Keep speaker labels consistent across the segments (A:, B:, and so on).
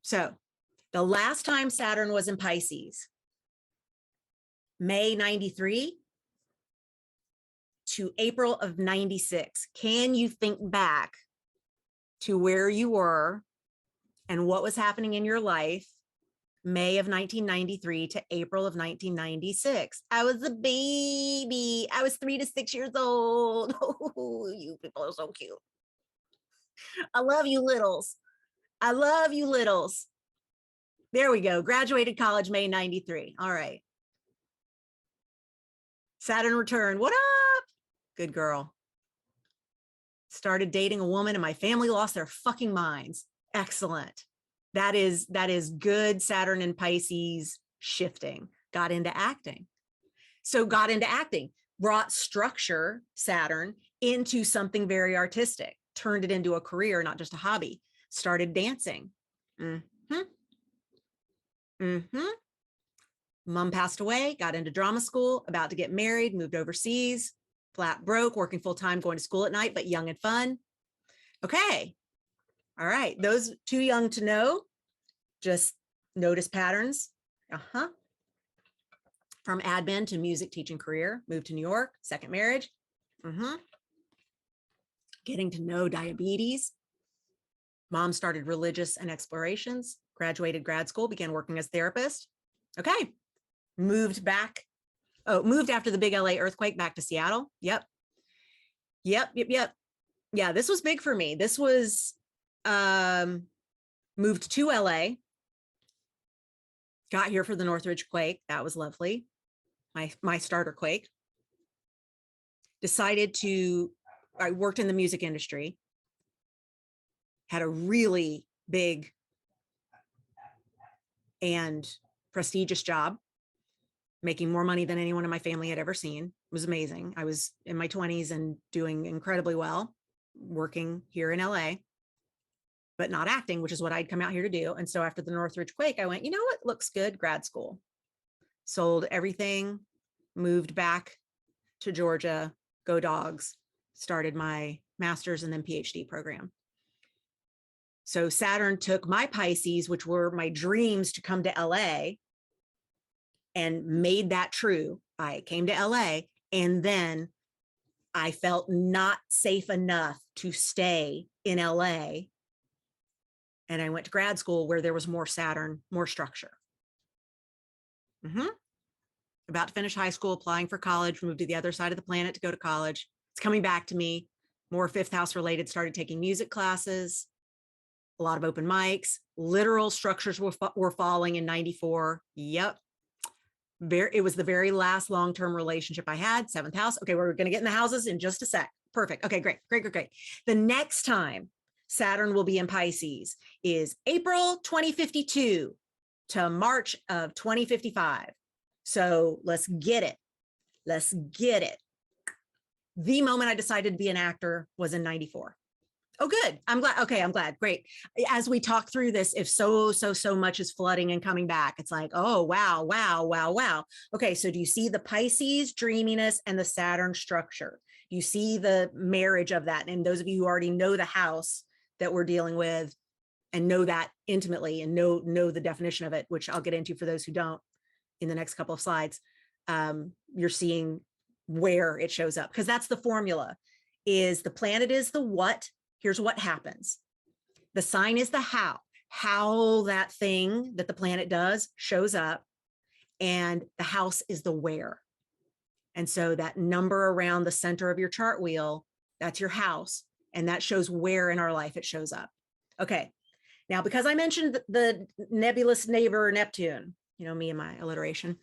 A: So the last time Saturn was in Pisces, May 93 to April of 96. Can you think back to where you were and what was happening in your life May of 1993 to April of 1996? I was a baby. I was 3 to 6 years old. Oh, you people are so cute. I love you littles. I love you littles. There we go. Graduated college May 93. All right. Saturn return. What up? Good girl. Started dating a woman and my family lost their fucking minds. Excellent. That is good Saturn and Pisces shifting. Got into acting. So got into acting, brought structure, Saturn, into something very artistic, turned it into a career, not just a hobby. Started dancing. Mom passed away, got into drama school, about to get married, moved overseas, flat broke, working full time, going to school at night, but young and fun. Okay. All right. Those too young to know, just notice patterns. From admin to music teaching career, moved to New York, second marriage. Getting to know diabetes. Mom started religious and explorations, graduated grad school, began working as therapist. Okay. Moved back. Oh, moved after the big LA earthquake back to Seattle. Yep. Yeah, this was big for me. This was moved to LA. Got here for the Northridge quake. That was lovely. My starter quake. I worked in the music industry. Had a really big and prestigious job, making more money than anyone in my family had ever seen. It was amazing. I was in my 20s and doing incredibly well, working here in LA, but not acting, which is what I'd come out here to do. And so after the Northridge quake, I went, you know what looks good? Grad school. Sold everything, moved back to Georgia, go Dogs, started my master's and then PhD program. So Saturn took my Pisces, which were my dreams to come to LA, and made that true. I came to LA, and then I felt not safe enough to stay in LA. And I went to grad school where there was more Saturn, more structure. About to finish high school, applying for college, moved to the other side of the planet to go to college. It's coming back to me, more fifth house related, started taking music classes, a lot of open mics, literal structures were falling in 94. Yep. It was the very last long-term relationship I had, seventh house. Okay, we're going to get in the houses in just a sec. Perfect. Okay, great. The next time Saturn will be in Pisces is April 2052 to March of 2055. So let's get it. The moment I decided to be an actor was in 94. Oh, good. I'm glad. Okay, I'm glad. Great. As we talk through this, if so much is flooding and coming back, it's like, oh, wow. Okay, so do you see the Pisces dreaminess and the Saturn structure? You see the marriage of that. And those of you who already know the house that we're dealing with and know that intimately and know the definition of it, which I'll get into for those who don't in the next couple of slides, you're seeing where it shows up, because that's the formula. Is the planet is the what. Here's what happens. The sign is the how that thing that the planet does shows up, and the house is the where. And so that number around the center of your chart wheel, that's your house, and that shows where in our life it shows up. Okay. Now, because I mentioned the nebulous neighbor Neptune, you know, me and my alliteration,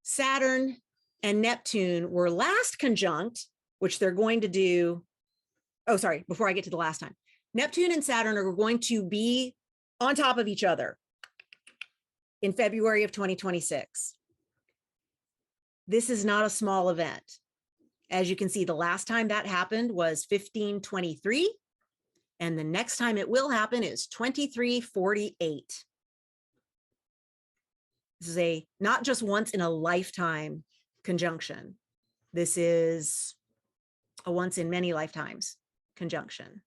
A: Saturn and Neptune were last conjunct, which they're going to do. Oh, sorry, before I get to the last time, Neptune and Saturn are going to be on top of each other in February of 2026. This is not a small event. As you can see, the last time that happened was 1523, and the next time it will happen is 2348. This is a not just once in a lifetime conjunction. This is a once in many lifetimes conjunction.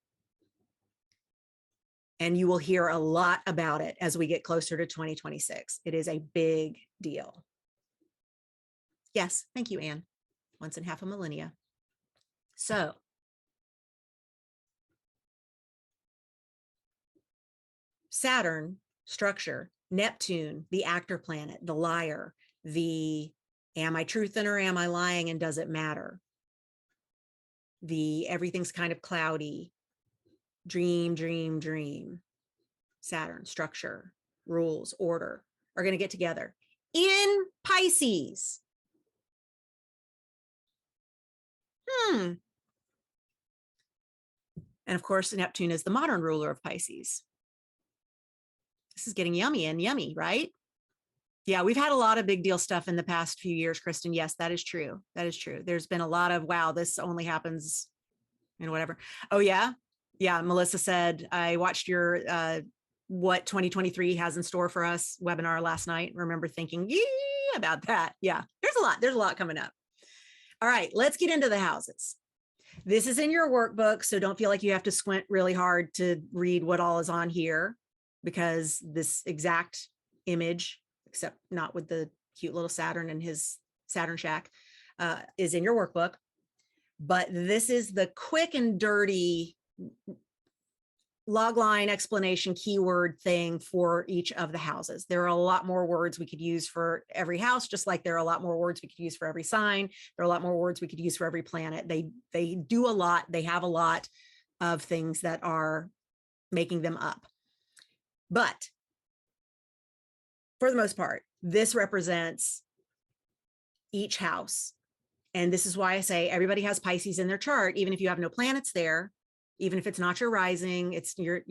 A: And you will hear a lot about it as we get closer to 2026. It is a big deal. Yes, thank you, Anne. Once in half a millennia. So Saturn, structure, Neptune, the actor planet, the liar, the am I truthing or am I lying and does it matter? The everything's kind of cloudy, dream, dream, dream. Saturn, structure, rules, order are going to get together in Pisces. And of course, Neptune is the modern ruler of Pisces. This is getting yummy and yummy, right? Yeah, we've had a lot of big deal stuff in the past few years, Kristen. Yes, that is true. That is true. There's been a lot of, wow, this only happens in whatever. Oh, yeah. Yeah. Melissa said, I watched your what 2023 has in store for us webinar last night. Remember thinking, yeah, about that. Yeah, there's a lot coming up. All right, let's get into the houses. This is in your workbook, so don't feel like you have to squint really hard to read what all is on here, because this exact image, except not with the cute little Saturn and his Saturn shack, is in your workbook. But this is the quick and dirty logline explanation keyword thing for each of the houses. There are a lot more words we could use for every house, just like there are a lot more words we could use for every sign. There are a lot more words we could use for every planet. They do a lot. They have a lot of things that are making them up. But for the most part, this represents each house. And this is why I say everybody has Pisces in their chart, even if you have no planets there. Even if it's not your rising, it's your,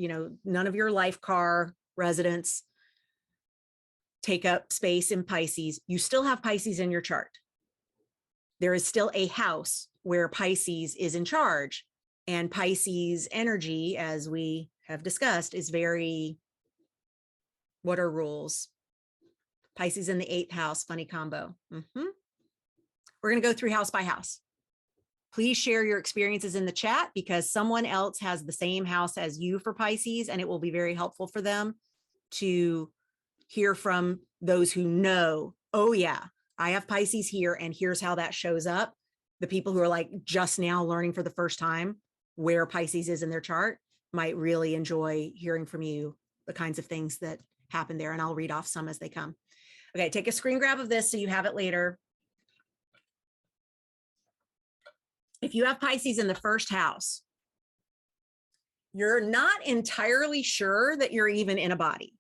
A: none of your life car residents take up space in Pisces, you still have Pisces in your chart. There is still a house where Pisces is in charge, and Pisces energy, as we have discussed, is very, what are rules? Pisces in the 8th house, funny combo. We're going to go through house by house. Please share your experiences in the chat, because someone else has the same house as you for Pisces, and it will be very helpful for them to hear from those who know, oh yeah, I have Pisces here and here's how that shows up. The people who are like just now learning for the first time where Pisces is in their chart might really enjoy hearing from you the kinds of things that happen there. And I'll read off some as they come. Okay, take a screen grab of this so you have it later. If you have Pisces in the 1st house, you're not entirely sure that you're even in a body.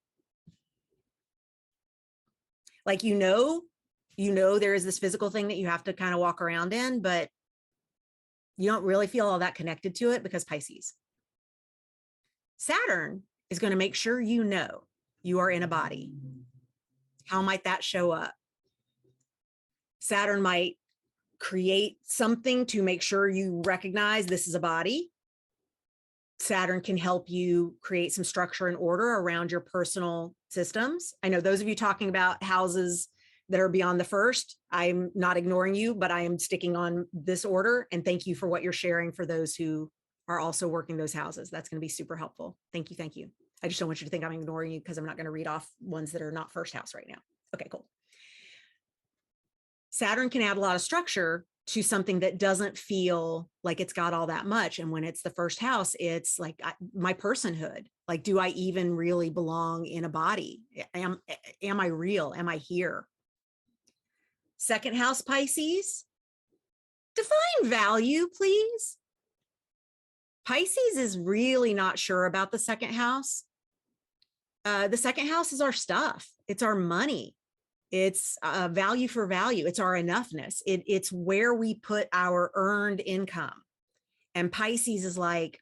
A: Like, there is this physical thing that you have to kind of walk around in, but you don't really feel all that connected to it because Pisces. Saturn is going to make sure you know you are in a body. How might that show up? Saturn might create something to make sure you recognize this is a body. Saturn can help you create some structure and order around your personal systems. I know those of you talking about houses that are beyond the 1st, I'm not ignoring you, but I am sticking on this order. And thank you for what you're sharing for those who are also working those houses. That's going to be super helpful. Thank you. Thank you. I just don't want you to think I'm ignoring you, because I'm not going to read off ones that are not 1st house right now. Okay, cool. Saturn can add a lot of structure to something that doesn't feel like it's got all that much. And when it's the 1st house, it's like my personhood. Like, do I even really belong in a body? Am I real? Am I here? 2nd house Pisces, define value, please. Pisces is really not sure about the 2nd house. The 2nd house is our stuff. It's our money. It's value for value. It's our enoughness. It's where we put our earned income. And Pisces is like,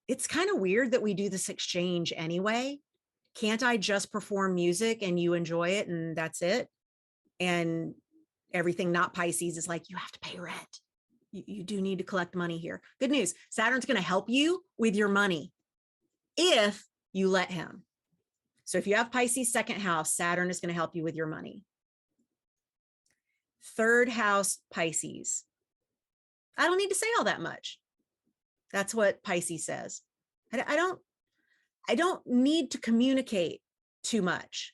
A: it's kind of weird that we do this exchange anyway. Can't I just perform music and you enjoy it and that's it? And everything not Pisces is like, you have to pay rent. You do need to collect money here. Good news. Saturn's going to help you with your money if you let him. So if you have Pisces 2nd house, Saturn is going to help you with your money. 3rd house Pisces. I don't need to say all that much. That's what Pisces says. I don't need to communicate too much,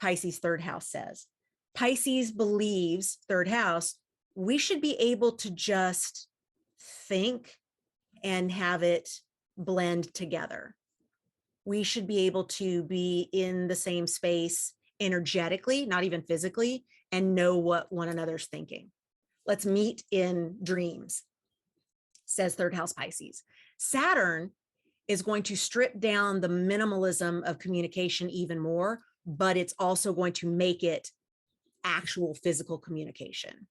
A: Pisces third house says. Pisces believes, third house, we should be able to just think and have it blend together. We should be able to be in the same space energetically, not even physically, and know what one another's thinking. Let's meet in dreams, says third house Pisces. Saturn is going to strip down the minimalism of communication even more, but it's also going to make it actual physical communication.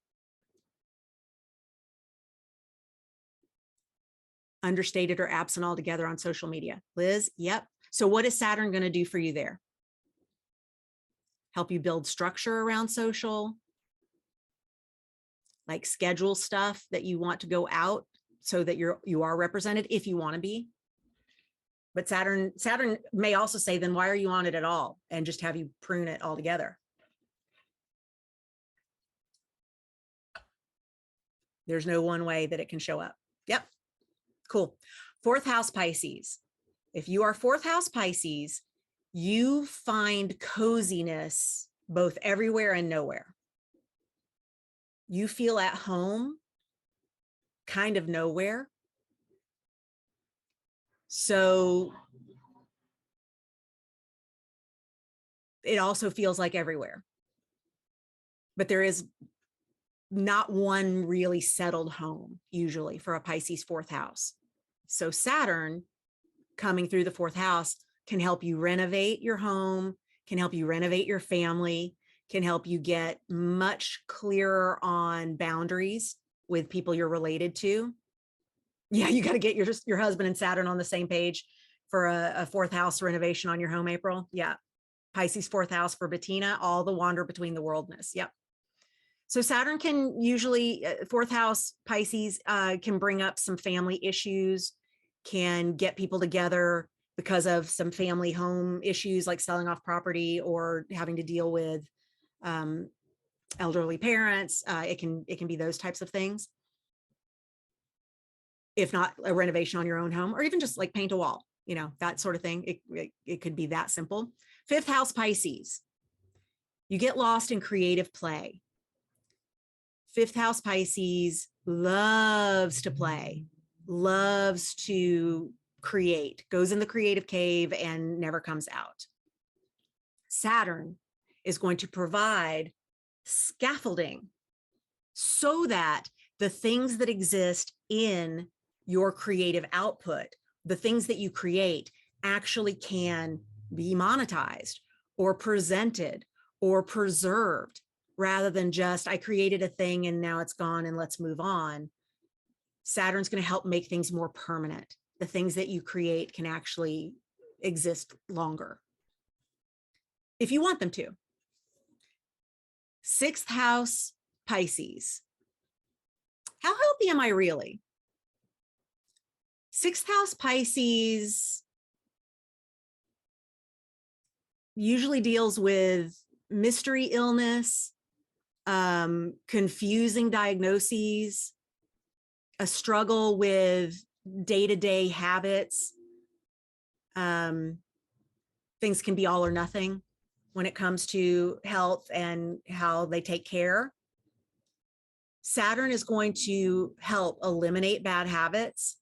A: Understated or absent altogether on social media. Liz, yep. So what is Saturn going to do for you there? Help you build structure around social, like schedule stuff that you want to go out so that you are represented if you want to be. But Saturn may also say, then why are you on it at all? And just have you prune it altogether. There's no one way that it can show up. Yep. Cool. Fourth house Pisces. If you are fourth house Pisces, you find coziness both everywhere and nowhere. You feel at home kind of nowhere. So it also feels like everywhere. But there is not one really settled home usually for a Pisces fourth house. So Saturn coming through the fourth house can help you renovate your home, can help you renovate your family, can help you get much clearer on boundaries with people you're related to. Yeah, you got to get your husband and Saturn on the same page for a fourth house renovation on your home, April. Yeah. Pisces fourth house for Bettina, all the wander between the worldness. Yep. So Saturn can usually, fourth house Pisces can bring up some family issues, can get people together because of some family home issues like selling off property or having to deal with elderly parents. It can be those types of things. If not a renovation on your own home, or even just like paint a wall, that sort of thing. It could be that simple. Fifth house Pisces, you get lost in creative play. Fifth house Pisces loves to play, loves to create, goes in the creative cave and never comes out. Saturn is going to provide scaffolding so that the things that exist in your creative output, the things that you create, actually can be monetized or presented or preserved, rather than just, I created a thing and now it's gone and let's move on. Saturn's going to help make things more permanent. The things that you create can actually exist longer, if you want them to. Sixth house Pisces. How healthy am I really? Sixth house Pisces usually deals with mystery illness, confusing diagnoses, a struggle with day-to-day habits. Things can be all or nothing when it comes to health and how they take care. Saturn is going to help eliminate bad habits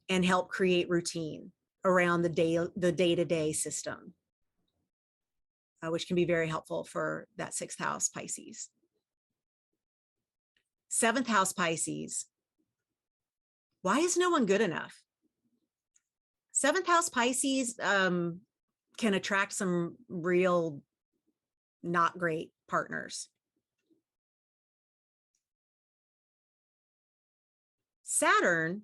A: and help create routine around the day-to-day system, which can be very helpful for that sixth house Pisces. Seventh house Pisces. Why is no one good enough? Seventh house Pisces can attract some real not great partners. Saturn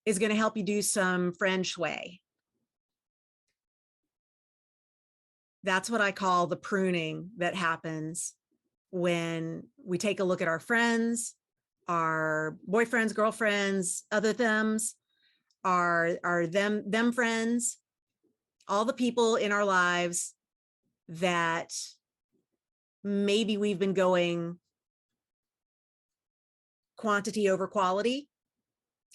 A: is going to help you do some feng shui. That's what I call the pruning that happens when we take a look at our friends, our boyfriends, girlfriends, other thems, our them friends, all the people in our lives that maybe we've been going quantity over quality,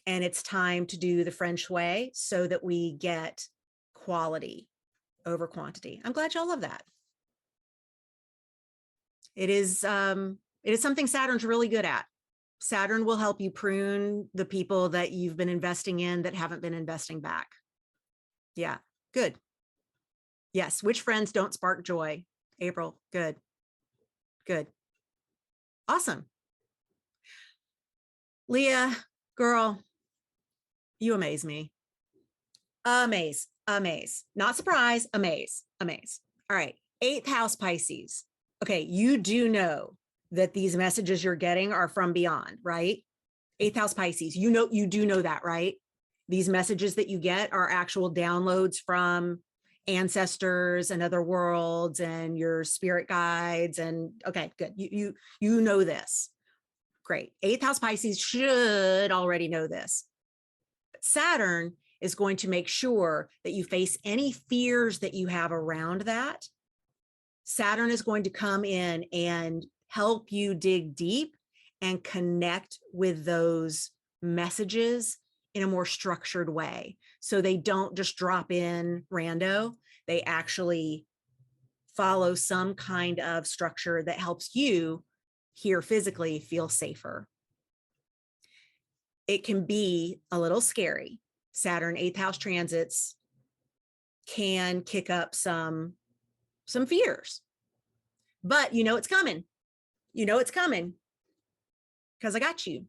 A: and it's time to do the feng shui so that we get quality over quantity. I'm glad y'all love that. It is something Saturn's really good at. Saturn will help you prune the people that you've been investing in that haven't been investing back. Yeah, good. Yes, which friends don't spark joy? April, good. Good. Awesome. Leah, girl, you amaze me. Amaze, amaze. Not surprise, amaze, amaze. All right, 8th house Pisces. Okay, you do know that these messages you're getting are from beyond, right? 8th house Pisces, you do know that, right? These messages that you get are actual downloads from ancestors and other worlds and your spirit guides. And okay, good. You know this. Great. 8th house Pisces should already know this. But Saturn is going to make sure that you face any fears that you have around that. Saturn is going to come in and help you dig deep and connect with those messages in a more structured way. So they don't just drop in rando. They actually follow some kind of structure that helps you here physically feel safer. It can be a little scary. Saturn 8th house transits can kick up some fears, but you know it's coming. You know it's coming because I got you.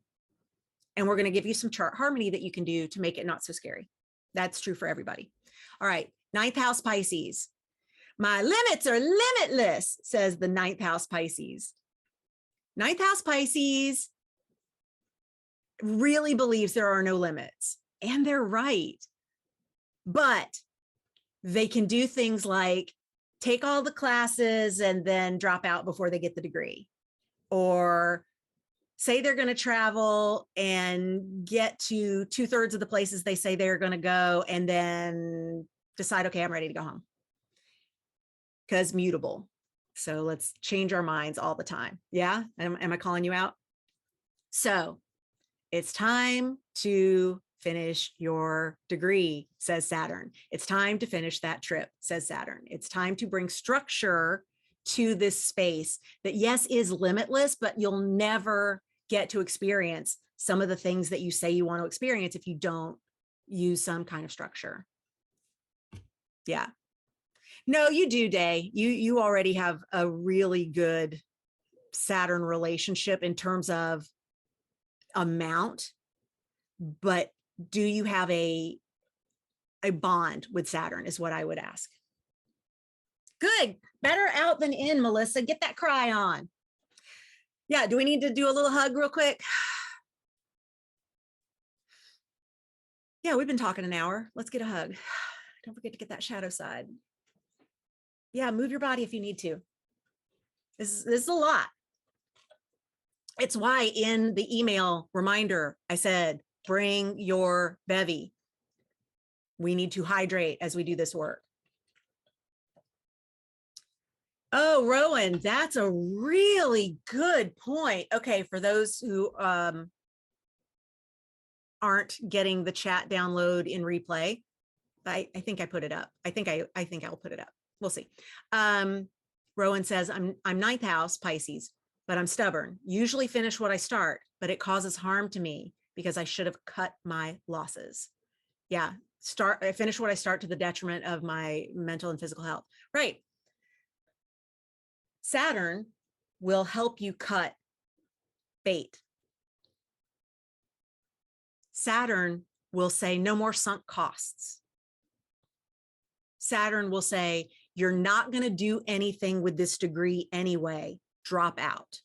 A: And we're going to give you some chart harmony that you can do to make it not so scary. That's true for everybody. All right, 9th house Pisces. My limits are limitless, says the 9th house Pisces. 9th house Pisces really believes there are no limits, and they're right. But they can do things like take all the classes and then drop out before they get the degree, or say they're going to travel and get to 2/3 of the places they say they're going to go and then decide, okay, I'm ready to go home. Because mutable. So let's change our minds all the time. Yeah. Am I calling you out? So it's time to finish your degree, says Saturn. It's time to finish that trip, says Saturn. It's time to bring structure to this space that, yes, is limitless, but you'll never get to experience some of the things that you say you want to experience if you don't use some kind of structure. Yeah. No, you do, Day. You already have a really good Saturn relationship in terms of amount, but do you have a bond with Saturn is what I would ask. Good. Better out than in, Melissa. Get that cry on. Yeah. Do we need to do a little hug real quick? Yeah, we've been talking an hour. Let's get a hug. Don't forget to get that shadow side. Yeah, move your body if you need to. This is a lot. It's why in the email reminder, I said, bring your bevy. We need to hydrate as we do this work. Oh, Rowan, that's a really good point. Okay, for those who aren't getting the chat download in replay, I think I put it up. I think I'll put it up. We'll see. Rowan says, I'm 9th house Pisces, but I'm stubborn. Usually finish what I start, but it causes harm to me because I should have cut my losses. Yeah, finish what I start to the detriment of my mental and physical health. Right. Saturn will help you cut bait. Saturn will say no more sunk costs. Saturn will say, you're not going to do anything with this degree anyway, drop out.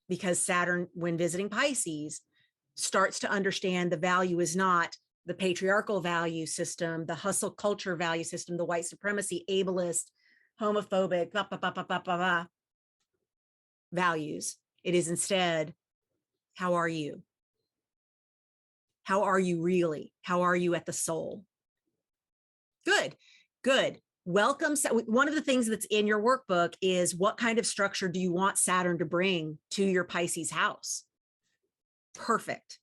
A: Because Saturn, when visiting Pisces, starts to understand the value is not the patriarchal value system, the hustle culture value system, the white supremacy, ableist, homophobic, values. It is instead, how are you? How are you really? How are you at the soul? Good, good. Welcome. One of the things that's in your workbook is what kind of structure do you want Saturn to bring to your Pisces house? Perfect.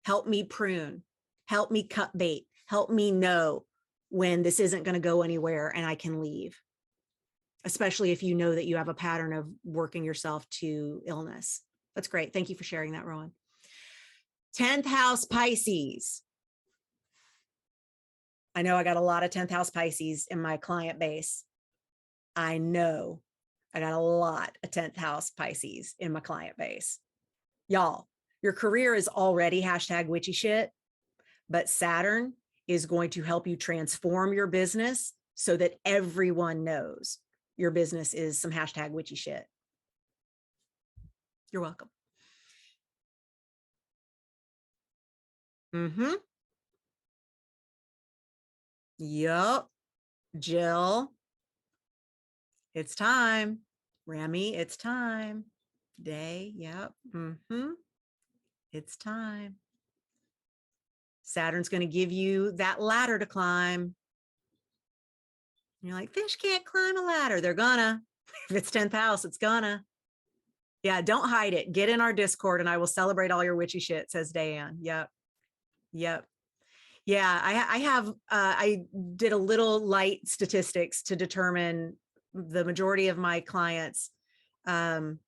A: Help me prune. Help me cut bait. help me know when this isn't going to go anywhere and I can leave, especially if you know that you have a pattern of working yourself to illness. That's great. Thank you for sharing that, Rowan. 10th house Pisces. I know I got a lot of 10th house Pisces in my client base. I know I got a lot of 10th house Pisces in my client base. Y'all, your career is already hashtag witchy shit, but Saturn is going to help you transform your business so that everyone knows your business is some hashtag witchy shit. You're welcome. Yup. Jill, it's time. Remy, it's time. Day, yep. It's time. Saturn's going to give you that ladder to climb. You're like, fish can't climb a ladder. They're gonna. If it's 10th house, it's gonna. Yeah, don't hide it. Get in our Discord and I will celebrate all your witchy shit, says Diane. Yep. Yeah, I did a little light statistics to determine the majority of my clients, 10th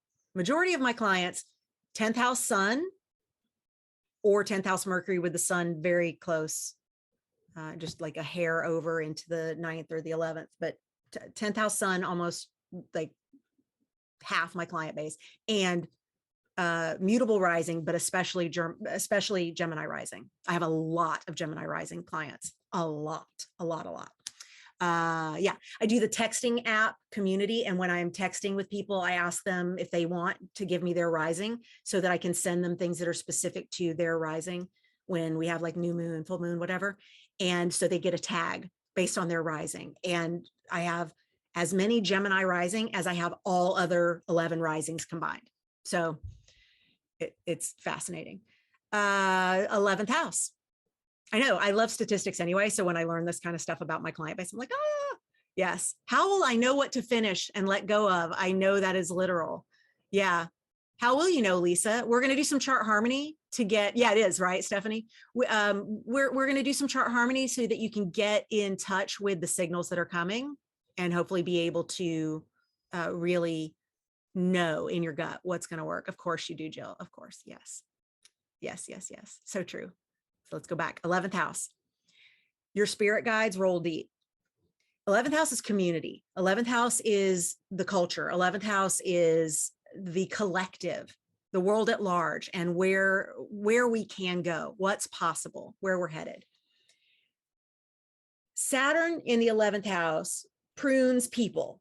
A: house sun or 10th house Mercury with the sun very close, just like a hair over into the 9th or the 11th, but 10th house sun, almost like half my client base, and mutable rising, but especially Gemini rising. I have a lot of Gemini rising clients, a lot. Yeah, I do the texting app community. And when I'm texting with people, I ask them if they want to give me their rising so that I can send them things that are specific to their rising when we have like new moon, full moon, whatever. And so they get a tag based on their rising. And I have as many Gemini rising as I have all other 11 risings combined. So it's fascinating. 11th house. I know I love statistics anyway. So when I learn this kind of stuff about my client base, I'm like, yes. How will I know what to finish and let go of? I know that is literal. Yeah. How will you know, Lisa? We're going to do some chart harmony to get, yeah, it is, right, Stephanie? We're going to do some chart harmony so that you can get in touch with the signals that are coming and hopefully be able to really know in your gut what's going to work. Of course you do, Jill. Of course. Yes. So true. So let's go back. 11th house. Your spirit guides roll deep. 11th house is community. 11th house is the culture. 11th house is the collective, the world at large, and where we can go, what's possible, where we're headed. Saturn in the 11th house prunes people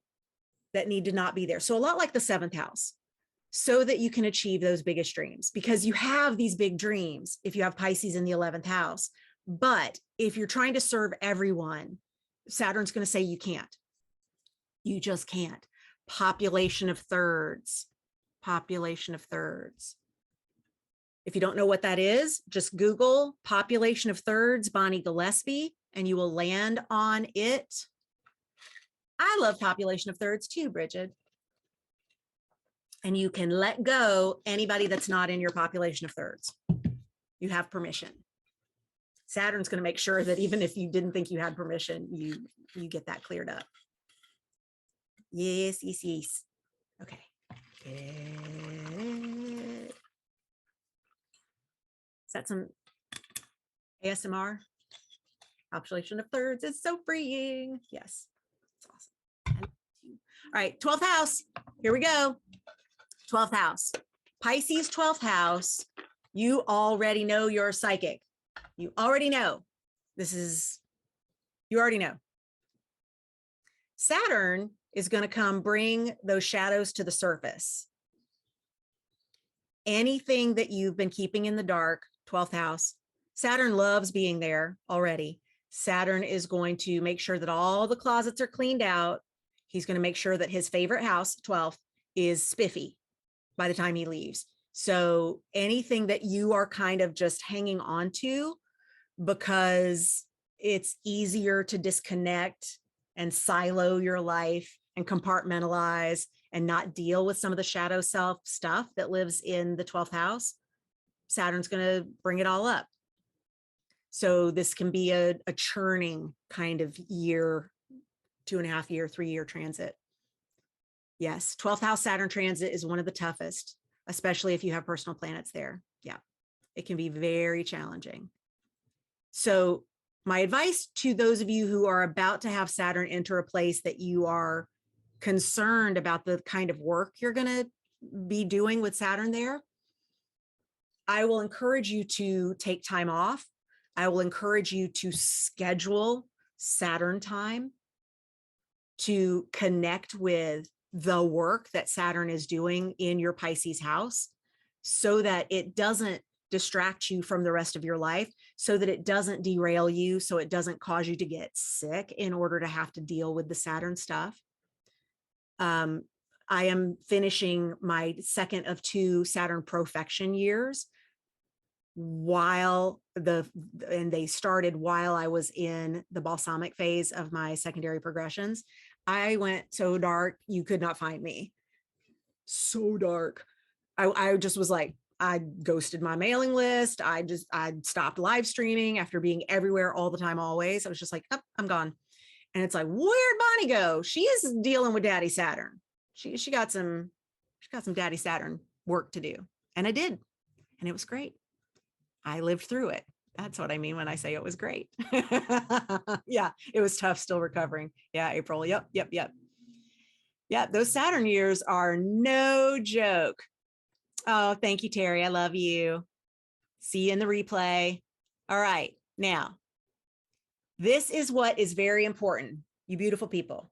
A: that need to not be there. So a lot like the 7th house, so that you can achieve those biggest dreams, because you have these big dreams if you have Pisces in the 11th house. But if you're trying to serve everyone, Saturn's going to say you can't. You just can't. Population of thirds. If you don't know what that is, just Google population of thirds, Bonnie Gillespie, and you will land on it. I love population of thirds too, Bridget. And you can let go anybody that's not in your population of thirds. You have permission. Saturn's going to make sure that even if you didn't think you had permission, you get that cleared up. Yes. Okay. Good. Is that some ASMR? Population of thirds is so freeing. Yes, it's awesome. All right, 12th house. Here we go. 12th house. Pisces 12th house. You already know you're psychic. You already know. You already know. Saturn is going to come bring those shadows to the surface. Anything that you've been keeping in the dark, 12th house, Saturn loves being there already. Saturn is going to make sure that all the closets are cleaned out. He's going to make sure that his favorite house, 12th, is spiffy by the time he leaves. So anything that you are kind of just hanging on to because it's easier to disconnect and silo your life and compartmentalize and not deal with some of the shadow self stuff that lives in the 12th house, Saturn's going to bring it all up. So this can be a churning kind of year, 2.5 year, 3 year transit. Yes, 12th house Saturn transit is one of the toughest, especially if you have personal planets there. Yeah, it can be very challenging. So my advice to those of you who are about to have Saturn enter a place that you are concerned about the kind of work you're going to be doing with Saturn there, I will encourage you to take time off. I will encourage you to schedule Saturn time to connect with the work that Saturn is doing in your Pisces house so that it doesn't distract you from the rest of your life, so that it doesn't derail you, so it doesn't cause you to get sick in order to have to deal with the Saturn stuff. I am finishing my second of 2 Saturn profection years and they started while I was in the balsamic phase of my secondary progressions. I went so dark, you could not find me. So dark. I just was like, I ghosted my mailing list. I stopped live streaming after being everywhere all the time, always. I was just like, oh, I'm gone. And it's like, where'd Bonnie go? She is dealing with Daddy Saturn. She got some Daddy Saturn work to do. And I did. And it was great. I lived through it. That's what I mean when I say it was great. Yeah, it was tough, still recovering. Yeah, April. Yep. Yeah, those Saturn years are no joke. Oh, thank you, Terry. I love you. See you in the replay. All right. Now, this is what is very important, you beautiful people.